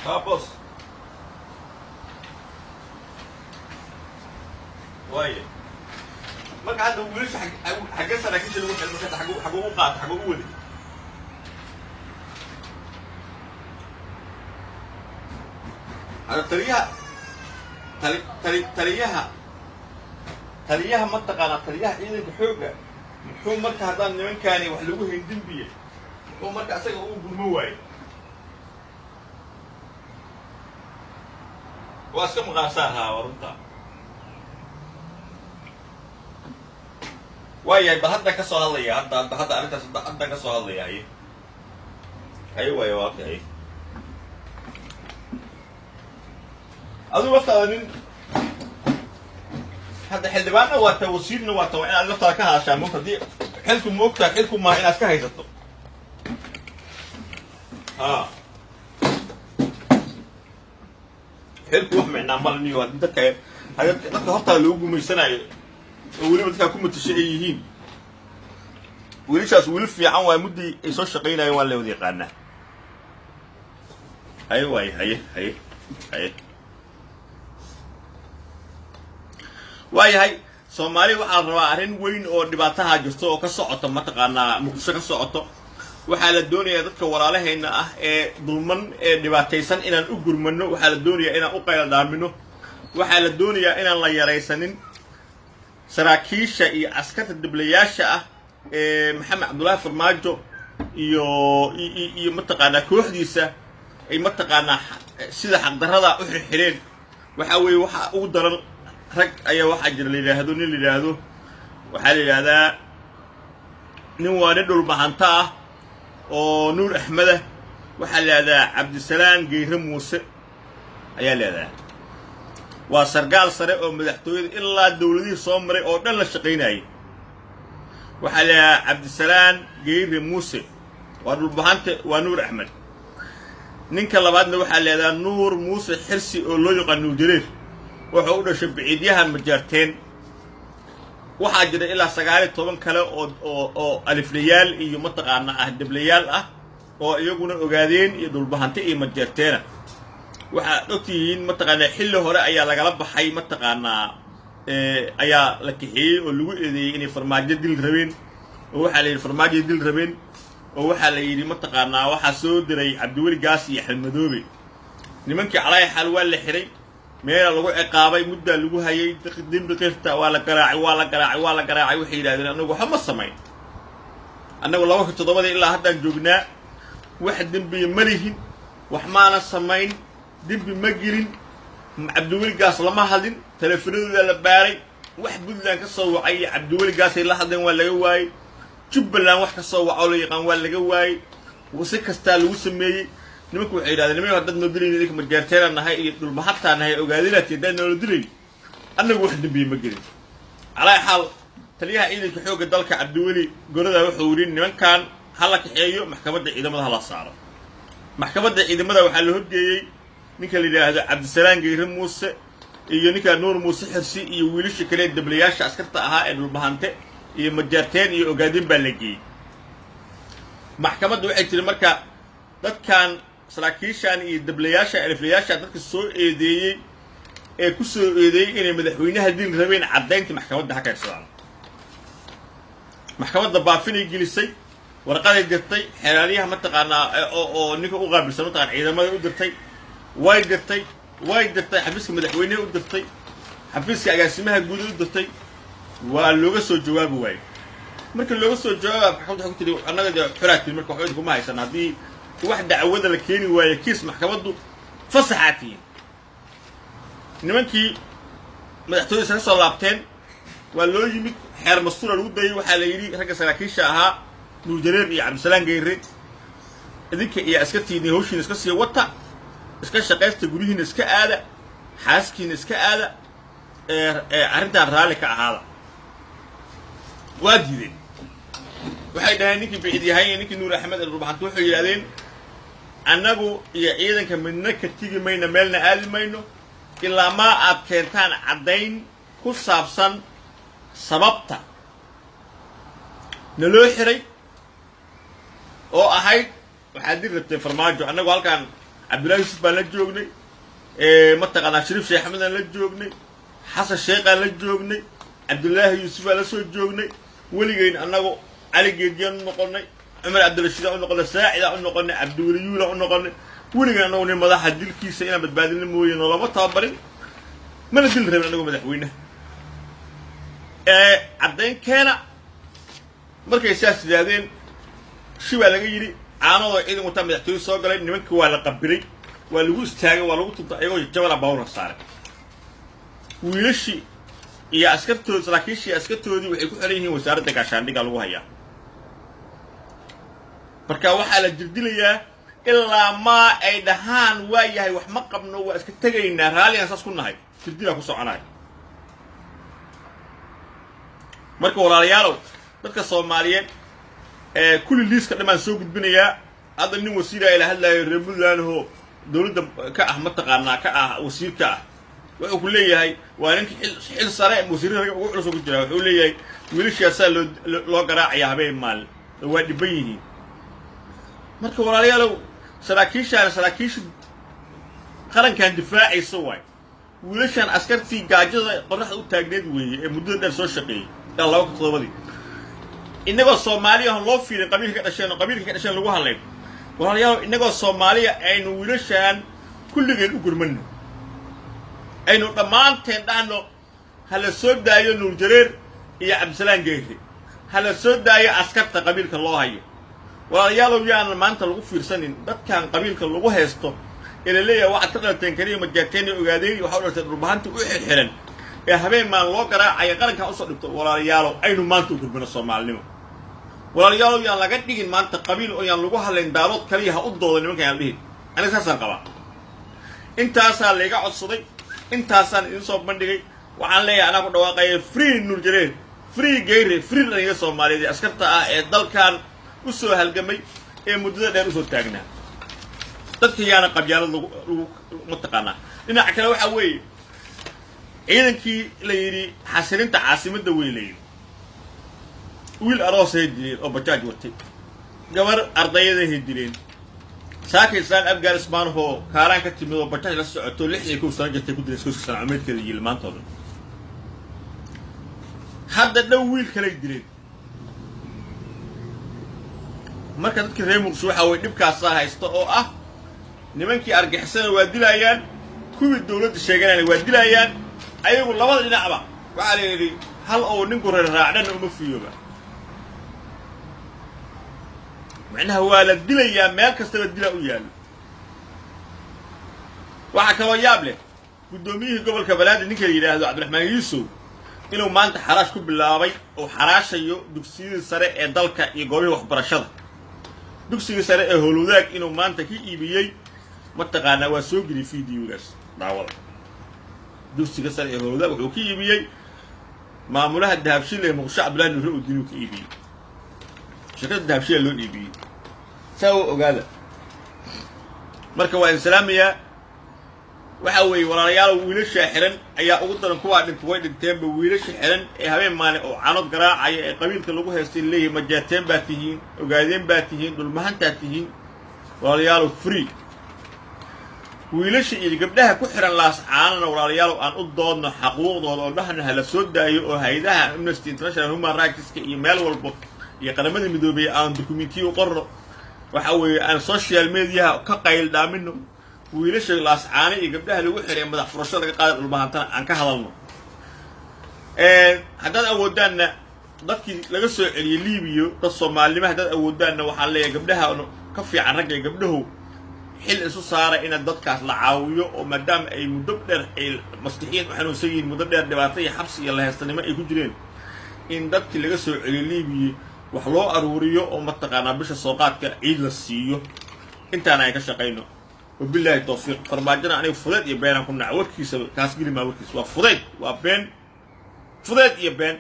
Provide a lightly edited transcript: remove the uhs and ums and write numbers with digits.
بص وايه ما قاعد اقولش حاجه سنه كده اللي هو حاجه قاعد حاجه اولي هذا تريها منطقه تريها ciidanka xooga muxuu marka hadaan nimankaani wax lagu hindin biyo oo marka asaga uu gurmo waay waa iska maqaasaha warunta waayay bahadda ka soo hadlaya hadda arintaas hadda ka soo hadlaya ay way okay adu waqtadan هذا حلبانا وتوصيلنا وتوعنا اللي تركها عشان ممكن دي حلكم موقتها حلكم ما هنا اسكا هيزتو حلكم وحمي نعمل نيو انت كاين هذا dadka horta loogu meysanayo oo waliba dadka ku mutashayihiin wiilashaas wiil fiican waa muddi ay soo shaqeynayeen waa la wada yaqaana hay waayahay Soomaali waxa rabaa arin weyn oo dhibaataha jirto oo ka socoto mataqaana muqdisho ka socoto waxa la doonayaa dadka walaalaheena ah ee dulman ee dhibaataysan inaan u gurmano waxa la doonayaa inaan u qayl dhaamino waxa la doonayaa inaan la yareysanin saraakiisha iyo askarta diblayaasha ah ee Maxamed Cabdullaahi Farmaajo iyo mataqaana kooxdiisa ay mataqaana sida xaq darrada u xirxireen waxa weey waxa ugu daran rag ayaa waxa jira leeyahay nin leeyahay waxa leeyahay nin waana dhul bahanta ah oo Nuur Axmed waxa leeyahay Cabdisalaan Geeyre Muuse ayaa leeyahay waa sargaal sare oo madaxtooyada ilaa dawladii soo maray oo dhan la shaqeynayay waxa leeyahay Cabdisalaan Geeyre Muuse waa dhul bahanta waa Nuur Axmed ninka labaadna waxa leeyahay Nuur Muuse Xirsi oo loo yaqaan Nuur Jareer wuxuu u dhashay biciidyahan majarteen waxa jira ilaa 19 kale oo aliflayaal iyo mataqaana ah diblayaal ah oo iyaguna ogaadeen iyo dhulbahante iyo majarteena waxa ogtihiin mataqaana xilli hore ayaa lagala baxay mataqaana ayaa la kixiyay oo lagu eedeeyay inay farmaajo dil rabeen oo waxa la yiri farmaajo dil rabeen oo waxa la yiri mataqaana waxa soo diray Cabdiweli Gaas iyo Xilmadoobe nimankii calay xal waa la xiray meel lagu ciqaabay muddo lagu hayay dambi qirta waa la garaacay wixii yiraahdeen anagu waxa ma sameyn anagu 27 ilaa haddaan joognaa wax dambi ma lihin wax maana sameyn dambi ma girin Cabdiweli Gaas lama hadin telefoonada la baaray wax Puntland ka soo wacay Cabdiweli Gaas ay la hadleen waa laga waayay Jubbaland wax ka soo waco la yaqaan waa laga waayay wasi kasta lagu sameeyay nimanku waxay yiraahdeen nimanka dad noo dilay idinka majarteena nahay iyo dhul maxataa nahay ogaadinaatay dad noo dilay anagu wax dambi ma gelin calaa xal taliyaha ciidanka xooga dalka Cabdiweli gorada wuxuu yiri nimankan hala kaxeeyo maxkamadda ciidamada la saaro maxkamadda ciidamada waxa la horgeeyay ninka la yiraahdo Cabdisalaan Geeyre Muuse iyo ninka Nuur Muuse Xirsi iyo wiilasha kale diblayaasha askarta ahaa ee dhulbahante iyo majarteen iyo ogaadin baa la geeyay maxkamaddu waxay tiri marka dadkan saraakiishan iyo diblayaasha aliflayaasha dadka soo eedeeyay ee ku soo eedeeyay inay madaxweynaha dil rabeen cadeynta maxkamadda ha ka soo maxkamadda baafin gelisay warqad ay dirtay xeelaliyaha mataqaana oo ninka u qaabilsan mataqaan ciidamada u dirtay way dirtay xafiiska madaxweynaha u dirtay xafiiska agaasimaha guud u dirtay waa looga soo jawaabi waayay marka looga soo jawaab maxkamadda waxa ku tiri anaga xuraati marka waxay kuma haysan hadii wax dacwada la keeni waayo kiis maxkamaddu fasaxaati nimankii madaxtooyada ka soo laabteen waa loo yimid xeer mas'uul lagu dayay waxa la yiri ragga saraakiisha ahaa Nuur Jareer iyo Cabdisalaan Geeyre idinka iyo askartiina hawshiina iska sii wata iska shaqeysta gurihiina iska aada xaaskiina iska aada arintan raali ka ahaada waa diideen waxay dhahay ninkii biciidyahay ninkii Nuur Axmed al-Rubaxant wuxuu yiraahdeen annagu iyo ciidanka midna ka tigi mayna meelna aadi mayno ilaa ma aad keentaan cadeyn ku saabsan sababta naloo xiray oo ahayd waxa dir rabtay farmaajo annagu halkan cabdullaahi yuusuf baan la joognay mataqaanaa shariif sheekh axmed aan la joognay xasan sheekhaan la joognay cabdullaahi yuusuf aan la soo joognay weligeyn annagu cali geediyaan u noqonnay cumar cabdirashiidaan u noqonnay saacidaan u noqonnay cabdiweliyuulaan u noqonnay weligeyn annagu nin madaxa dilkiisa inaan badbaadina mooye noolama tababarin mana dil rabin annagu madaxweynaha caddayn keena markay saas yidhaahdeen shi baa laga yidhi caanadoo ciidan wataa madaxtooye soo galay nimanka waa la qabiray waa lagu istaagay waa lagu tuntay ayagoo jabala bawna saaray wiilashii iyo askartoodii saraakiishii askartoodii waxay ku xiran yihiin wasaaradda gaashaandhigga lagu hayaa marka waxaa la jirdilayaa ilaa maa ay dhahaan waa yahay wax ma qabno waa iska tegaynaa raalligaan saas ku nahay jirdilaa ku soconaya marka walaalayaalow dadka soomaaliyeed kulli liiska dhammaan soo gudbinayaa hadda nin wasiira ila hadlayo reer puntlandho dowladda ka ah mataqaanaa ka ah wasiirka ah wuxuu ku leeyahay waa ninka xil sare wasiirada ugu culus ku jira wuxuu leeyahay wiilashaasaa loo garaacaya habeen maalin waa dhiban yihiin marka walaalayaalow saraakiisha qarankan difaacaysa waay wiilashaan askartii gaajada qoraxda u taagneed weeye ee muddada dheer soo shaqeeyey ilaa 2007 inagoo soomaaliya aan loo fiirin qabiilka ka dhasheen lagu hadlayn walaalayaal inagoo soomaaliya aynu wiilashaan kulligeen u gurmano aynu dhammaanteen dhahno hala soo daayo nuur jareer iyo cabdisalaan geeri hala soo daayo askarta qabiilka loo hayo walaalayaalow yaan maanta lagu fiirsanin dadkan qabiilka lagu haysto ee la leeyahay waxaad ka dhalateen kariya majeerteen ogaadeen waxa u dhaltay dhulbahanta u xirxiran ee habeen maan loo garaacaya qarankan usoo dhibto walaalayaalow aynu maanta u gurmano soomaalinimo walaalayaalow yaan laga dhigin maanta qabiil oo yaan lagu hadlayn daarood kaliya ha u dooda nimanka yaan dhihin aniga saasaan qabaa intaasaa layga codsaday intaasaan idin soo bandhigay waxaan leeyahay anaa ku dhawaaqaya free nuur jareer free geyre free dhalinyaro soomaaliyeed ee askarta ah ee dalkan u soo halgamay ee muddada dheer usoo taagnaa dadka yaana qabyaalad lagu mataqaanaa dhinaca kale waxaa weeye ciidankii la yidhi xasilinta caasimadda wey la yidhi wiil aroosay dileen oo bajaaj watay gabar ardayadahay dileen saakaysaan afghanistan-hoo kaaraan ka timid oo bajaaj la socoto 61 sano jirtay ku dileen iskoska sanacameedkeeda yiil maantooda hadda dhow wiil kalay dileen marka dadkii reer muqdisho waxaa way dhibkaasaa haysta oo ah nimankii argixisana waa dilayaan kuwii dawladda sheeganayna waa dilayaan ayagu labada dhinacba waxaa la yidhi hal oo ninku reer raacdhana uma fiyooba macnaha waa la dilayaa meel kastaba dilaa u yaallo waxaa kaloo yaab leh guddoomiyihii gobolka banaadir ninka la yidhaahdo cabdiraxmaan yuusuf inuu maanta xaraash ku bilaabay oo xaraashayo dugsiyadii sare ee dalka iyo goobihii waxbarashada dugsigii sare ee howlwadaag inuu maanta ka iibiyey mataqaanaa waa soo geliyay fiidiyoogaas daawada dugsiga sare ee howlwadaag wuxuu ka iibiyey maamulaha dahabshiile ee muqdisho cabdullaahi nuure udiin uu ka iibiyey shirkadda dahabshiile loo iibiyey saa u ogaada marka waa insalaamayaa waxa weeye walaalayaal wiilasha xiran ayaa ugu daran kuwaa dhintay way dhinteenba wiilasha xiran ee habeen maalin oo canood garaacaya ee qabiilka lagu haystay leeyahay majaateen baa tihiin ogaadeen baa tihiin dhulmahantaa tihiin walaalayaal free wiilasha iyo gabdhaha ku xiran laas caanana walaalayaal aan u doodno xaquuqdooda oo dhahna hala soo daayo oo hay'adaha Amnesty International Human Rights iyo meel walba iyo qaramada midoobay aan dokumentiyo qorno waxa weeye aan social media ka qayl dhaamino wiilasha laas caana iyo gabdhaha lagu xiray madax furasho laga qaaday dhulbahantana aan ka hadalno haddaad awoodaanna dadkii laga soo celiyay Liibiyo dad Soomaalnimo haddaad awoodaanna waxaan leeyahay gabdhaha ka fiican ragga gabdhahu xil isu saara in dadkaas la caawiyo oo maadaama ay muddo dheer ay maskixiin waxaan u sayin muddo dheer dhibaato iyo xabsi iyo lahaystanimo ay ku jireen in dadkii laga soo celiyay Liibiyo wax loo aruuriyo oo mataqaanaa bisha sooqaadka ciid la siiyo intaan ay ka shaqeyno وبالله التوفيق فرماجنا أنا فضيت يبين كنا عوركيس كاس قلي ما عوركيس وفضيت وبين فضيت يبين